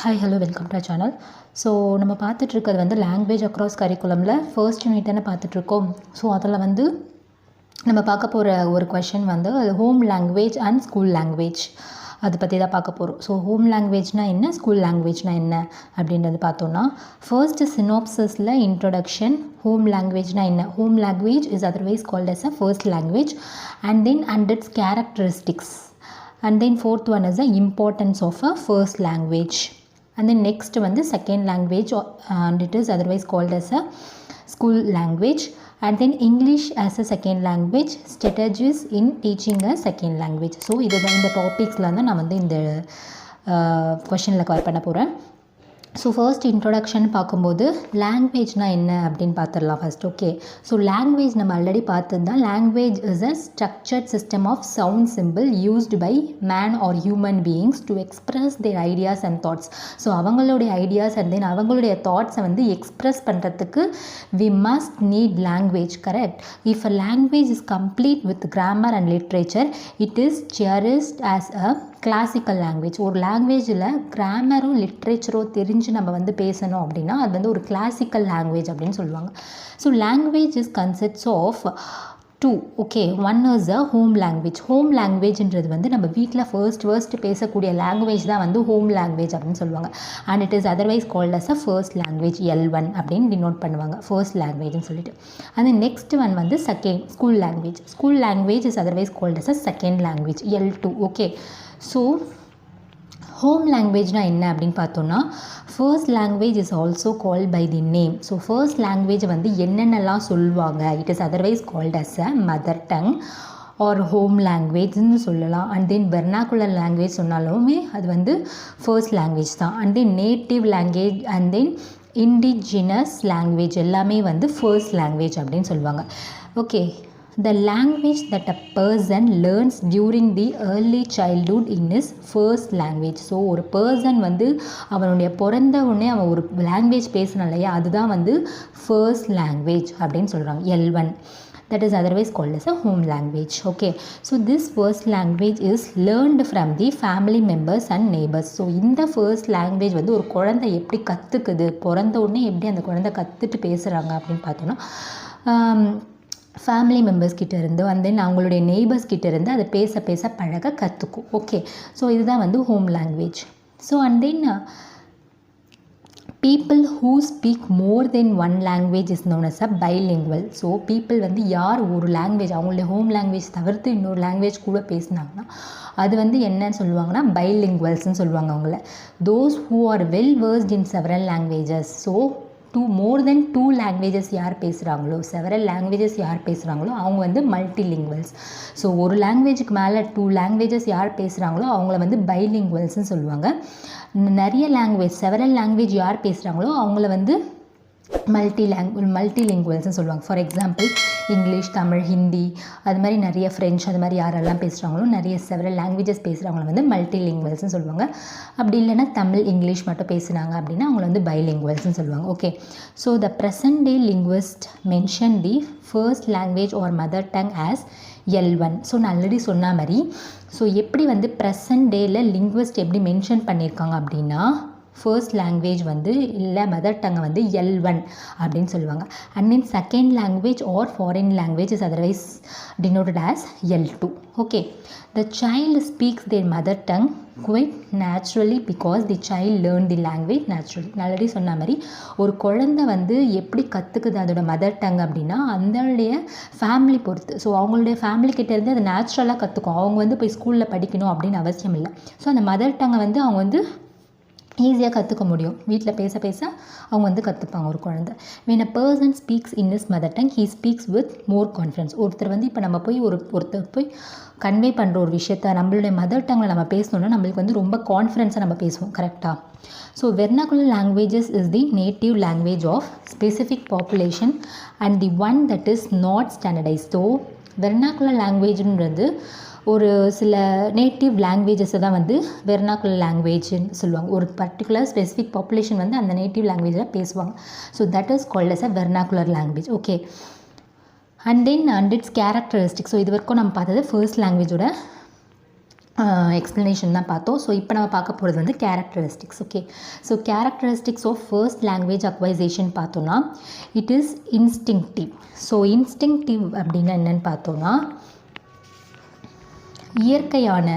Hi hello welcome to channel. So நம்ம பார்த்துட்ருக்கிறது வந்து language across கரிக்குலமில் first unit தானே பார்த்துட்ருக்கோம். ஸோ அதில் வந்து நம்ம பார்க்க போகிற ஒரு கொஷின் வந்து home language and school language அதை பற்றி தான் பார்க்க போகிறோம். ஸோ ஹோம் லாங்குவேஜ்னால் என்ன, ஸ்கூல் லாங்குவேஜ்னால் என்ன அப்படின்றது பார்த்தோன்னா, ஃபர்ஸ்ட் சினாப்சிஸில் இன்ட்ரொடக்ஷன். ஹோம் லாங்குவேஜ்னால் என்ன? Home language is otherwise called as a first language and its characteristics. And then fourth one is the importance of a first language. And then next one the second language, and it is otherwise called as a school language. And then English as a second language, strategies in teaching a second language. So இதுதான் இந்த டாபிக்ஸில் வந்து நான் வந்து இந்த கொஷனில் cover பண்ண போகிறேன். So first introduction பார்க்கும்போது லாங்குவேஜ்னால் என்ன அப்படின்னு பார்த்துடலாம் ஃபர்ஸ்ட். ஓகே, ஸோ லாங்குவேஜ் நம்ம ஆல்ரெடி பார்த்தது தான். Language is a structured system of sound symbol used by man or human beings to express their ideas and thoughts. So அவங்களுடைய ஐடியாஸ் அண்ட் தென் அவங்களுடைய தாட்ஸை வந்து எக்ஸ்ப்ரெஸ் பண்ணுறதுக்கு we must need language. Correct. If a language is complete with grammar and literature, it is cherished as a classical language. ஒரு லாங்குவேஜில் கிராமரோ லிட்ரேச்சரோ தெரிஞ்சு நம்ம வந்து பேசணும் அப்படின்னா அது வந்து ஒரு கிளாசிக்கல் லாங்குவேஜ் அப்படின்னு சொல்லுவாங்க. So language is consists of two. Okay, one is a home language. Home லாங்குவேஜ்ன்றது வந்து நம்ம வீட்டில் ஃபர்ஸ்ட் பேசக்கூடிய லாங்குவேஜ் தான் வந்து ஹோம் லாங்குவேஜ் அப்படின்னு சொல்லுவாங்க. And it is otherwise called as a first language, L1 அப்படின்னு டினோட் பண்ணுவாங்க, ஃபர்ஸ்ட் லாங்குவேஜ்னு சொல்லிட்டு. அந்த நெக்ஸ்ட் ஒன் வந்து second school language. School language is otherwise called as a second language, L2. Okay, so home லாங்குவேஜ்னால் என்ன அப்படின்னு பார்த்தோன்னா, first language is also called by the name. So first language வந்து என்னென்னலாம் சொல்லுவாங்க, it is otherwise called as a mother tongue or home லாங்குவேஜ்னு சொல்லலாம். And then vernacular language சொன்னாலுமே அது வந்து ஃபர்ஸ்ட் லாங்குவேஜ் தான். And then native language and then indigenous language எல்லாமே வந்து ஃபர்ஸ்ட் லாங்குவேஜ் அப்படின்னு சொல்லுவாங்க. Okay, the language that a person learns during the early childhood in his first language. So ஒரு person வந்து அவனுடைய பிறந்த உடனே அவன் ஒரு லாங்குவேஜ் பேசணும் இல்லையா, அதுதான் வந்து ஃபர்ஸ்ட் லாங்குவேஜ் அப்படின்னு சொல்கிறாங்க, L1. that is otherwise called as a home language. Okay, so this first language is learned from the family members and neighbors. So இந்த ஃபர்ஸ்ட் லாங்குவேஜ் வந்து ஒரு குழந்தை எப்படி கற்றுக்குது, பிறந்த உடனே எப்படி அந்த குழந்தை கற்றுட்டு பேசுகிறாங்க அப்படின்னு பார்த்தோன்னா, ஃபேமிலி மெம்பர்ஸ் கிட்ட இருந்து அண்ட் தென் அவங்களுடைய நெய்பர்ஸ் கிட்ட இருந்து அதை பேச பழக கற்றுக்கும். ஓகே, ஸோ இதுதான் வந்து home language. So and then people who speak more than one language is known as a bilingual. So people வந்து யார் ஒரு லாங்குவேஜ் அவங்களுடைய ஹோம் லாங்குவேஜ் தவிர்த்து இன்னொரு லாங்குவேஜ் கூட பேசினாங்கன்னா அது வந்து என்னன்னு சொல்லுவாங்கன்னா பைலிங்குவல்ஸ்ன்னு சொல்லுவாங்க அவங்கள. those who are well versed in several languages. So more then 2 languages யார் பேசுகிறாங்களோ, செவரல் லாங்குவேஜஸ் யார் பேசுகிறாங்களோ அவங்க வந்து மல்டிலிங்குவல்ஸ். ஸோ ஒரு லாங்குவேஜுக்கு மேலே 2 லாங்குவேஜஸ் யார் பேசுகிறாங்களோ அவங்கள வந்து பைலிங்குவல்ஸ்ன்னு சொல்லுவாங்க. நிறைய லாங்குவேஜ் செவரல் லாங்குவேஜ் யார் பேசுகிறாங்களோ அவங்கள வந்து மல்டிலிங்குவல்ஸ்னு சொல்லுவாங்க. For example English, Tamil, Hindi, அது மாதிரி நிறைய ஃப்ரெஞ்ச், அது மாதிரி யாரெல்லாம் பேசுகிறாங்களோ நிறைய செவரல் லாங்குவேஜஸ் பேசுகிறவங்கள வந்து மல்டிலிங்குவல்ஸ்னு சொல்லுவாங்க. அப்படி இல்லைன்னா தமிழ், இங்கிலீஷ் மட்டும் பேசுனாங்க அப்படின்னா அவங்கள வந்து பைலிங்குவல்ஸ்னு சொல்லுவாங்க. Okay, so the present day linguist mention the first language or mother tongue as L1. So நான் ஆல்ரெடி சொன்ன மாதிரி, ஸோ எப்படி வந்து ப்ரெசன்ட் டேயில் லிங்குவிஸ்ட் எப்படி மென்ஷன் பண்ணியிருக்காங்க அப்படின்னா, ஃபர்ஸ்ட் லாங்குவேஜ் வந்து இல்லை மதர் டங்கை வந்து L1 அப்படின்னு சொல்லுவாங்க. And then second language or foreign language is otherwise denoted as L2. Okay, the child speaks their mother tongue quite naturally because the child learn the language naturally. Already சொன்ன மாதிரி ஒரு குழந்தை வந்து எப்படி கற்றுக்குது அதோட மதர் டங் அப்படின்னா அதோடைய family பொறுத்து. ஸோ அவங்களுடைய ஃபேமிலி கிட்டேருந்து அது நேச்சுரலாக கற்றுக்கும். அவங்க வந்து போய் ஸ்கூலில் படிக்கணும் அப்படின்னு அவசியம் இல்லை. ஸோ அந்த மதர் டங்கை வந்து அவங்க வந்து ஈஸியாக கற்றுக்க முடியும். வீட்டில் பேச அவங்க வந்து கற்றுப்பாங்க ஒரு குழந்தை. when a person speaks in his mother tongue he speaks with more confidence. ஒருத்தர் வந்து இப்போ நம்ம போய் ஒருத்தர் போய் கன்வே பண்ணுற ஒரு விஷயத்த நம்மளுடைய மதர் டங்கில் நம்ம பேசணுன்னா நம்மளுக்கு வந்து ரொம்ப கான்ஃபிடென்ஸாக நம்ம பேசுவோம். கரெக்டாக. So vernacular languages is the native language of specific population and the one that is not standardise. So vernacular லாங்குவேஜ்ன்றது ஒரு சில நேட்டிவ் லாங்குவேஜஸை தான் வந்து வெர்னாகுலர் லாங்குவேஜ்னு சொல்லுவாங்க. ஒரு பர்டிகுலர் ஸ்பெசிஃபிக் பாப்புலேஷன் வந்து அந்த நேட்டிவ் லாங்குவேஜில் பேசுவாங்க. So that is called as a vernacular language. Okay, and then its characteristics. So இது வரைக்கும் நம்ம பார்த்தது ஃபர்ஸ்ட் லாங்குவேஜோட எக்ஸ்ப்ளனேஷன் தான் பார்த்தோம். ஸோ இப்போ நம்ம பார்க்க போகிறது வந்து characteristics. Okay, so characteristics of first language acquisition பார்த்தோன்னா it is instinctive. So instinctive அப்படின்னா என்னென்னு பார்த்தோன்னா இயற்கையான.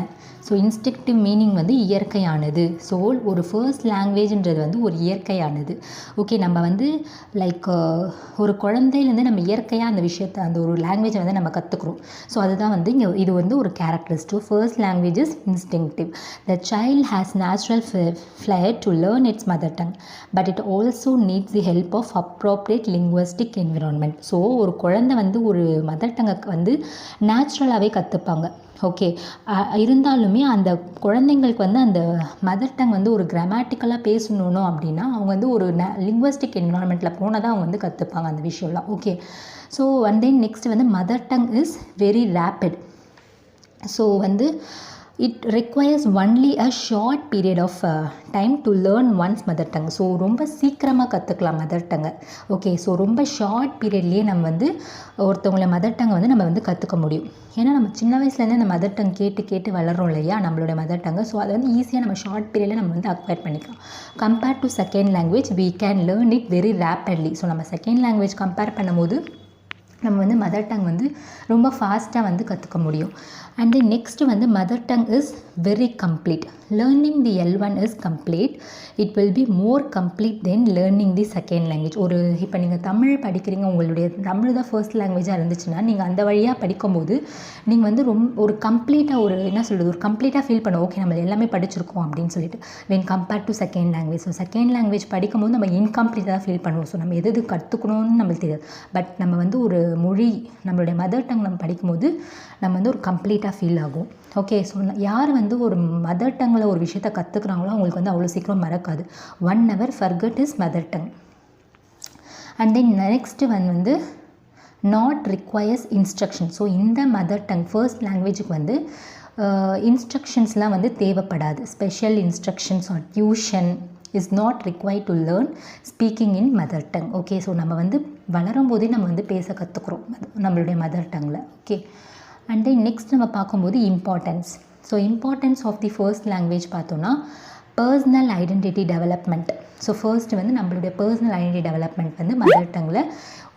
ஸோ இன்ஸ்டிங்க்டிவ் மீனிங் வந்து இயற்கையானது. ஸோ ஒரு ஃபர்ஸ்ட் லாங்குவேஜ்ன்றது வந்து ஒரு இயற்கையானது. ஓகே, நம்ம வந்து லைக் ஒரு குழந்தையிலேருந்து நம்ம இயற்கையாக அந்த விஷயத்தை அந்த ஒரு லாங்குவேஜை வந்து நம்ம கற்றுக்குறோம். ஸோ அதுதான் வந்து இங்கே இது வந்து ஒரு characteristic. First language is instinctive. The child has natural flair to learn its mother tongue but it also needs the help of appropriate linguistic environment. So ஒரு குழந்தை வந்து ஒரு மதர் டங்கை வந்து நேச்சுரலாகவே கற்றுப்பாங்க. ஓகே, இருந்தாலுமே அந்த குழந்தைங்களுக்கு வந்து அந்த மதர் டங் வந்து ஒரு கிராமட்டிக்கலாக பேசணும் அப்படின்னா அவங்க வந்து ஒரு லிங்குவஸ்டிக் என்விரான்மெண்ட்டில் போனால் தான் அவங்க வந்து கற்றுப்பாங்க அந்த விஷயம்லாம். Okay, so and then next வந்து mother tongue is very rapid. So வந்து it requires only a short period of time to learn ones mother tongue. So ரொம்ப சீக்கிரமாக கற்றுக்கலாம் மதர் டங்கை. ஓகே, ஸோ ரொம்ப ஷார்ட் பீரியட்லேயே நம்ம வந்து ஒருத்தவங்கள மதர் டங்கை வந்து நம்ம வந்து கற்றுக்க முடியும். ஏன்னா நம்ம சின்ன வயசுலேருந்து அந்த மதர் டங் கேட்டு கேட்டு வளர்றோம் இல்லையா நம்மளோட மதர் டங்கை. ஸோ அதை வந்து ஈஸியாக நம்ம ஷார்ட் பீரியடில் நம்ம வந்து அக்வயர் பண்ணிக்கலாம். Compared to second language we can learn it very rapidly. So நம்ம செகண்ட் லாங்குவேஜ் கம்பேர் பண்ணும்போது நம்ம வந்து மதர் டங் வந்து ரொம்ப ஃபாஸ்ட்டாக வந்து கற்றுக்க முடியும். அண்ட் தென் நெக்ஸ்ட் வந்து mother tongue is very complete. Learning the L1 is complete. It will be more complete then learning the second language. ஒரு இப்போ நீங்கள் தமிழ் படிக்கிறீங்க, உங்களுடைய தமிழ் தான் ஃபர்ஸ்ட் லாங்குவேஜாக இருந்துச்சுன்னா நீங்கள் அந்த வழியாக படிக்கும்போது நீங்கள் வந்து ஒரு கம்ப்ளீட்டாக ஒரு என்ன சொல்கிறது ஒரு கம்ப்ளீட்டாக ஃபீல் பண்ண ஓகே நம்ம எல்லாமே படிச்சிருக்கோம் அப்படின்னு சொல்லிட்டு when compared to second language. So second language படிக்கும்போது நம்ம இன்கம்ப்ளீட்டாக ஃபீல் பண்ணுவோம். ஸோ நம்ம எது கற்றுக்கணும்னு நம்மளுக்கு தெரியாது. பட் நம்ம வந்து ஒரு மொழி நம்மளுடைய மதர் டங் நம்ம படிக்கும்போது நம்ம வந்து ஒரு கம்ப்ளீட்டாக ஃபீல் ஆகும். ஓகே, ஸோ யார் வந்து ஒரு மதர் டங்கில் ஒரு விஷயத்தை கற்றுக்குறாங்களோ அவங்களுக்கு வந்து அவ்வளோ சீக்கிரம் மறக்காது. One never forget is mother tongue. And then next வந்து நாட் ரிக்வயர்ஸ் இன்ஸ்ட்ரக்ஷன். ஸோ இந்த மதர் டங் ஃபர்ஸ்ட் லாங்குவேஜுக்கு வந்து இன்ஸ்ட்ரக்ஷன்ஸ்லாம் வந்து தேவைப்படாது. Special instructions or tuition is not required to learn speaking in mother tongue. Okay, so நம்ம வந்து வளரும் போதே நம்ம வந்து பேச கற்றுக்குறோம் நம்மளுடைய மதர் டங்கில். ஓகே, அண்ட் தென் நெக்ஸ்ட் நம்ம பார்க்கும்போது importance. So importance of the first language பார்த்தோன்னா personal identity development. So first வந்து நம்மளுடைய பர்சனல் ஐடென்டிட்டி டெவலப்மெண்ட் வந்து மதர் டங்கில்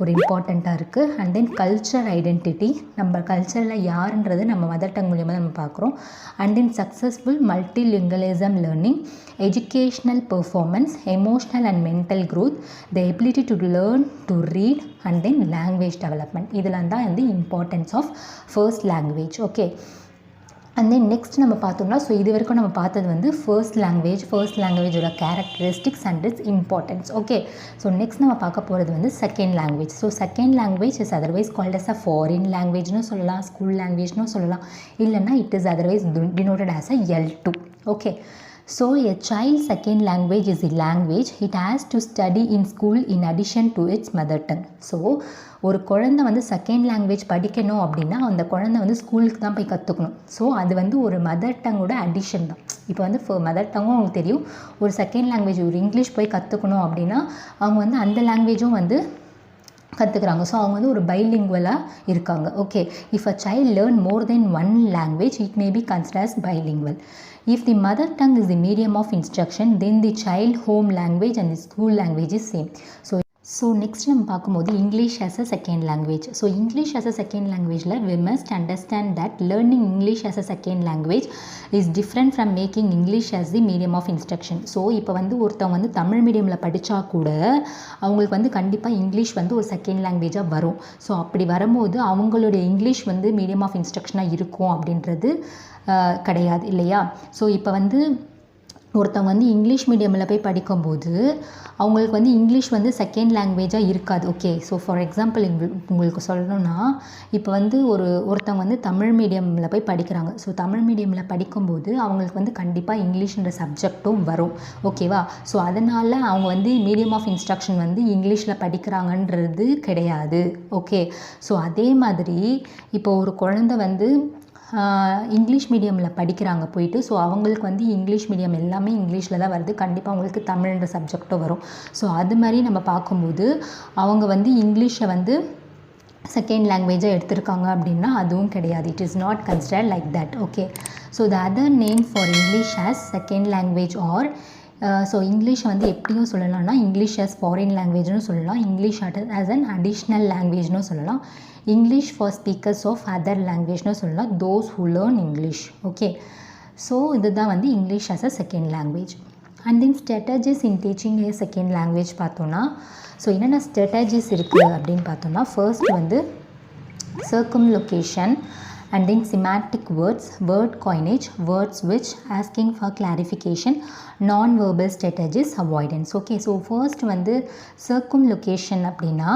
ஒரு இம்பார்ட்டண்ட்டாக இருக்குது. அண்ட் தென் கல்ச்சர் ஐடென்டிட்டி, நம்ம கல்ச்சரில் யாருன்றது நம்ம மதர் டங் மூலியமாக நம்ம பார்க்குறோம். And then successful multilingualism learning, educational performance, emotional and mental growth, the ability to learn to read and then language development. இதெல்லாம் தான் வந்து importance of first language. Okay, and then next நம்ம பார்த்தோம்னா so இது வரைக்கும் நம்ம பார்த்தது வந்து ஃபர்ஸ்ட் லாங்குவேஜோட characteristics and its importance. Okay, so next நம்ம பார்க்க போகிறது வந்து second language. So second language is otherwise called as a foreign லாங்குவேஜ்னு சொல்லலாம், ஸ்கூல் லாங்குவேஜ்னு சொல்லலாம், இல்லைன்னா it is otherwise denoted as a L2. Okay, so a child's second language is a language it has to study in school in addition to its mother tongue. So ஒரு குழந்தை வந்து second language படிக்கணும் அப்படின்னா அந்த குழந்தை வந்து ஸ்கூலுக்கு தான் போய் கற்றுக்கணும். ஸோ அது வந்து ஒரு மதர் டங்கோட அடிஷன் தான். இப்போ வந்து மதர் டங்கும் அவங்களுக்கு தெரியும், ஒரு செகண்ட் லாங்குவேஜ் ஒரு இங்கிலீஷ் போய் கற்றுக்கணும் அப்படின்னா அவங்க வந்து அந்த லாங்குவேஜும் வந்து கற்றுக்குறாங்க. ஸோ அவங்க வந்து ஒரு பைலிங்குவலாக இருக்காங்க. Okay, if a child learn more then one language it may be considered as bilingual. If the mother tongue is the medium of instruction, then the child home language and the school language is same. So next நம்ம பார்க்கும்போது English as a second language. So English as a second லாங்குவேஜில் we must understand that learning English as a second language is different from making English as the medium of instruction. So இப்போ வந்து ஒருத்தவங்க வந்து தமிழ் மீடியமில் படித்தா கூட அவங்களுக்கு வந்து கண்டிப்பாக இங்கிலீஷ் வந்து ஒரு செகண்ட் லாங்குவேஜாக வரும். ஸோ அப்படி வரும்போது அவங்களுடைய இங்கிலீஷ் வந்து மீடியம் ஆஃப் இன்ஸ்ட்ரக்ஷனாக இருக்கும் அப்படின்றது கிடையாது இல்லையா. ஸோ இப்போ வந்து ஒருத்தவங்க வந்து இங்கிலீஷ் மீடியமில் போய் படிக்கும்போது அவங்களுக்கு வந்து இங்கிலீஷ் வந்து செகண்ட் லாங்குவேஜாக இருக்காது. ஓகே, ஸோ ஃபார் எக்ஸாம்பிள் உங்களுக்கு சொல்லணும்னா இப்போ வந்து ஒருத்தவங்க வந்து தமிழ் மீடியமில் போய் படிக்கிறாங்க. ஸோ தமிழ் மீடியமில் படிக்கும்போது அவங்களுக்கு வந்து கண்டிப்பாக இங்கிலீஷ்ன்ற சப்ஜெக்டும் வரும். ஓகேவா, ஸோ அதனால் அவங்க வந்து மீடியம் ஆஃப் இன்ஸ்ட்ரக்ஷன் வந்து இங்கிலீஷில் படிக்கிறாங்கன்றது கிடையாது. ஓகே, ஸோ அதே மாதிரி இப்போ ஒரு குழந்தை வந்து இங்கிலீஷ் மீடியமில் படிக்கிறாங்க போயிட்டு. ஸோ அவங்களுக்கு வந்து இங்கிலீஷ் மீடியம் எல்லாமே இங்கிலீஷில் தான் வருது, கண்டிப்பாக அவங்களுக்கு தமிழ்ன்ற சப்ஜெக்டும் வரும். ஸோ அது மாதிரி நம்ம பார்க்கும்போது அவங்க வந்து இங்கிலீஷை வந்து செகண்ட் லாங்குவேஜாக எடுத்திருக்காங்க அப்படின்னா அதுவும் கிடையாது. It is not considered like that. Okay, so the other name for English as second language or so இங்கிலீஷை வந்து எப்படியும் சொல்லலாம்னா இங்கிலீஷ் ஆஸ் ஃபாரின் லாங்குவேஜ்னு சொல்லலாம், இங்கிலீஷ் ஆஸ் அன் அடிஷ்னல் லாங்குவேஜ்னு சொல்லலாம், English for speakers of other லாங்குவேஜ்னு சொல்லலாம், those who learn English. Okay, so இதுதான் வந்து English as a second language. And then strategies in teaching a second language பார்த்தோன்னா, so என்னென்ன ஸ்ட்ராட்டஜிஸ் இருக்குது அப்படின்னு பார்த்தோம்னா, ஃபர்ஸ்ட் வந்து circumlocution and then semantic words, word coinage, word switch, asking for clarification, non-verbal strategies, avoidance. Okay, so first வந்து circumlocution அப்படின்னா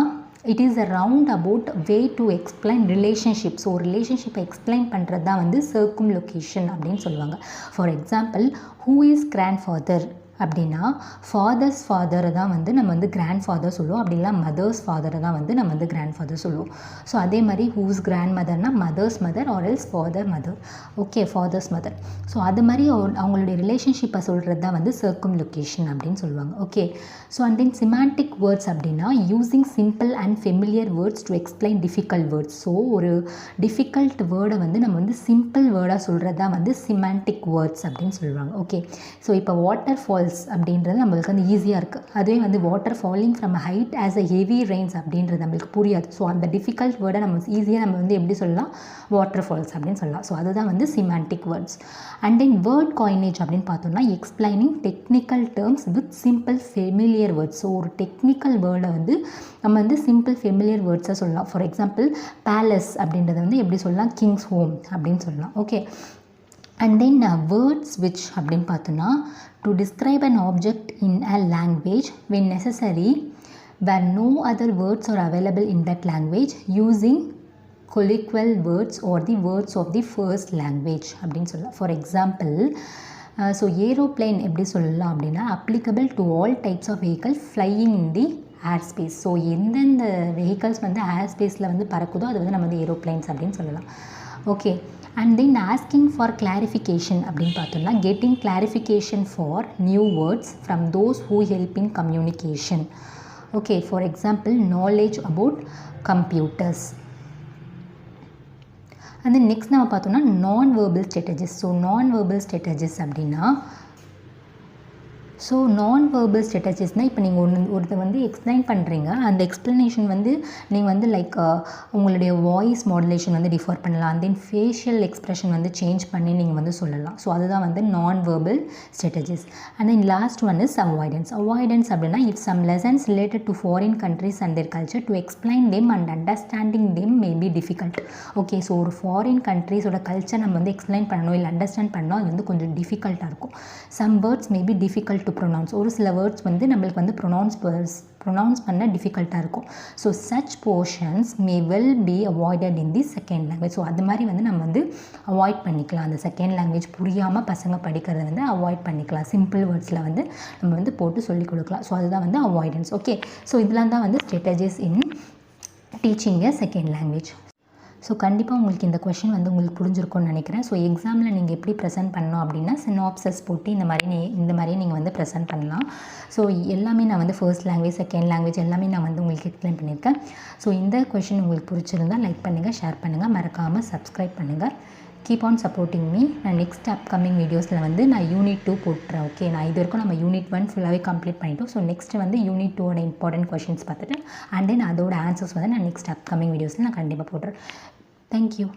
it is a roundabout way to explain relationship. So ரிலேஷன்ஷிப்பை explain பண்ணுறது தான் வந்து circumlocution அப்படின்னு சொல்லுவாங்க. For example, who is grandfather அப்படின்னா fathers ஃபாதரை தான் வந்து நம்ம வந்து கிராண்ட் ஃபாதர் சொல்லுவோம், அப்படின்னா மதர்ஸ் ஃபாதரை தான் வந்து நம்ம வந்து கிராண்ட் ஃபாதர் சொல்லுவோம். ஸோ அதே மாதிரி ஹூஸ் கிராண்ட் மதர்னா mother's mother or else father mother. Okay, father's mother. So அது மாதிரி அவங்களுடைய ரிலேஷன்ஷிப்பை சொல்கிறது தான் வந்து சர்க்கம்லொகேஷன் அப்படின்னு சொல்லுவாங்க. Okay, so and then semantic words அப்படின்னா using simple and familiar words to explain difficult words. So ஒரு டிஃபிகல்ட் வேர்டை வந்து நம்ம வந்து சிம்பிள் வேர்டாக சொல்கிறது தான் வந்து சிமாண்டிக் வேர்ட்ஸ் அப்படின்னு சொல்லுவாங்க. ஓகே, ஸோ இப்போ வாட்டர் ஃபால்ஸ் அப்படின்றது நம்மளுக்கு வந்து ஈஸியாக இருக்குது. அதுவே வந்து water falling from height as a heavy rains அப்படின்றது நம்மளுக்கு புரியாது. ஸோ அந்த டிஃபிகல்ட் வேர்டை நம்ம ஈஸியாக நம்ம வந்து எப்படி சொல்லலாம், வாட்டர் ஃபால்ஸ் அப்படின்னு சொல்லலாம். ஸோ அதுதான் வந்து semantic words. And then word coinage அப்படின்னு பார்த்தோம்னா explaining technical terms with simple familiar words. So ஒரு டெக்னிக்கல் வேர்டை வந்து நம்ம வந்து சிம்பிள் ஃபெமிலியர் வேர்ட்ஸாக சொல்லலாம். ஃபார் எக்ஸாம்பிள், பேலஸ் அப்படின்றத வந்து எப்படி சொல்லலாம், கிங்ஸ் ஹோம் அப்படின்னு சொல்லலாம். ஓகே, அண்ட் தென் வேர்ட் ஸ்விட்ச் அப்படின்னு பார்த்தோன்னா to describe an object in a language when necessary where no other words are available in that language using colloquial words or the words of the first language அப்படின்னு சொல்லலாம். For example, so aeroplane எப்படி சொல்லலாம் அப்படின்னா applicable to all types of vehicles flying in the air space. So எந்தெந்த vehicles வந்து ஏர் ஸ்பேஸில் வந்து பறக்குதோ அது வந்து நம்ம வந்து ஏரோப்ளைன்ஸ் அப்படின்னு சொல்லலாம். Okay, and then asking for clarification அப்படின்னு பார்த்தோம்னா getting clarification for new words from those who help in communication. Okay, for example, knowledge about computers. And then next நம்ம பார்த்தோம்னா நான் வெர்பல் ஸ்ட்ராட்டஜிஸ். ஸோ நான் வெர்பல் ஸ்ட்ராட்டஜிஸ் அப்படின்னா so நான் verbal ஸ்ட்ராட்டஜிஸ்னால் இப்போ நீங்கள் ஒருத்தர் வந்து எக்ஸ்பிளைன் பண்ணுறீங்க, அந்த எக்ஸ்ப்ளனேஷன் வந்து நீங்கள் வந்து லைக் உங்களுடைய வாய்ஸ் மாடுலேஷன் வந்து டிஃபர் பண்ணலாம், அண்ட் தென் ஃபேஷியல் எக்ஸ்ப்ரெஷன் வந்து சேஞ்ச் பண்ணி நீங்கள் வந்து சொல்லலாம். ஸோ அதுதான் வந்து non verbal strategies. And then last one is avoidance. Avoidance அப்படின்னா if some lessons related to foreign countries and their culture to explain them and understanding them may be difficult. Okay, so ஒரு foreign கண்ட்ரிஸோட culture நம்ம வந்து explain பண்ணணும் இல்லை understand பண்ணணும், அது வந்து கொஞ்சம் டிஃபிகல்ட்டாக இருக்கும். Some words may be difficult to pronounce. ஒரு சில வேர்ட்ஸ் வந்து நம்மளுக்கு வந்து ப்ரொனவுன்ஸ் பண்ண டிஃபிகல்ட்டாக இருக்கும். So such portions May well B avoided in the second language. So அது மாதிரி வந்து நம்ம வந்து அவாய்ட் பண்ணிக்கலாம். அந்த செகண்ட் லாங்குவேஜ் புரியாமல் பசங்க படிக்கிறத வந்து அவாய்ட் பண்ணிக்கலாம். சிம்பிள் வேர்ட்ஸில் வந்து நம்ம வந்து போட்டு சொல்லிக் கொடுக்கலாம். ஸோ அதுதான் வந்து அவாய்டன்ஸ். ஓகே, ஸோ இதெல்லாம் தான் வந்து strategies in teaching a second language. So கண்டிப்பாக உங்களுக்கு இந்த கொஷின் வந்து உங்களுக்கு புரிஞ்சிருக்கும்னு நினைக்கிறேன். ஸோ எக்ஸாமில் நீங்கள் எப்படி ப்ரெசென்ட் பண்ணணும் அப்படின்னா சினாப்சஸ் போட்டு இந்த மாதிரி நீங்கள் வந்து ப்ரெசென்ட் பண்ணலாம். ஸோ எல்லாமே நான் வந்து ஃபர்ஸ்ட் லாங்குவேஜ், செகண்ட் லாங்குவேஜ் எல்லாமே நான் வந்து உங்களுக்கு எக்ஸ்பிளைன் பண்ணியிருக்கேன். ஸோ இந்த கொஷின் உங்களுக்கு பிடிச்சிருந்தால் லைக் பண்ணுங்கள், ஷேர் பண்ணுங்கள், மறக்காமல் சப்ஸ்கிரைப் பண்ணுங்கள். Keep on supporting me. நான் நெக்ஸ்ட் அப்கமிங் வீடியோஸில் வந்து நான் யூனிட் 2 போட்டுறேன். ஓகே, நான் இது வரைக்கும் நம்ம யூனிட் 1 ஃபுல்லாகவே கம்ப்ளீட் பண்ணிட்டோம். ஸோ நெக்ஸ்ட் வந்து யூனிட் 2ஓட இம்பார்ட்டன்ட் கொஷின்ஸ் பார்த்துட்டு அண்ட் தென் அதோட ஆன்சர்ஸ் வந்து நான் நெக்ஸ்ட் அப்கமிங் வீடியோஸில் நான் கண்டிப்பாக போடுறேன். Thank you.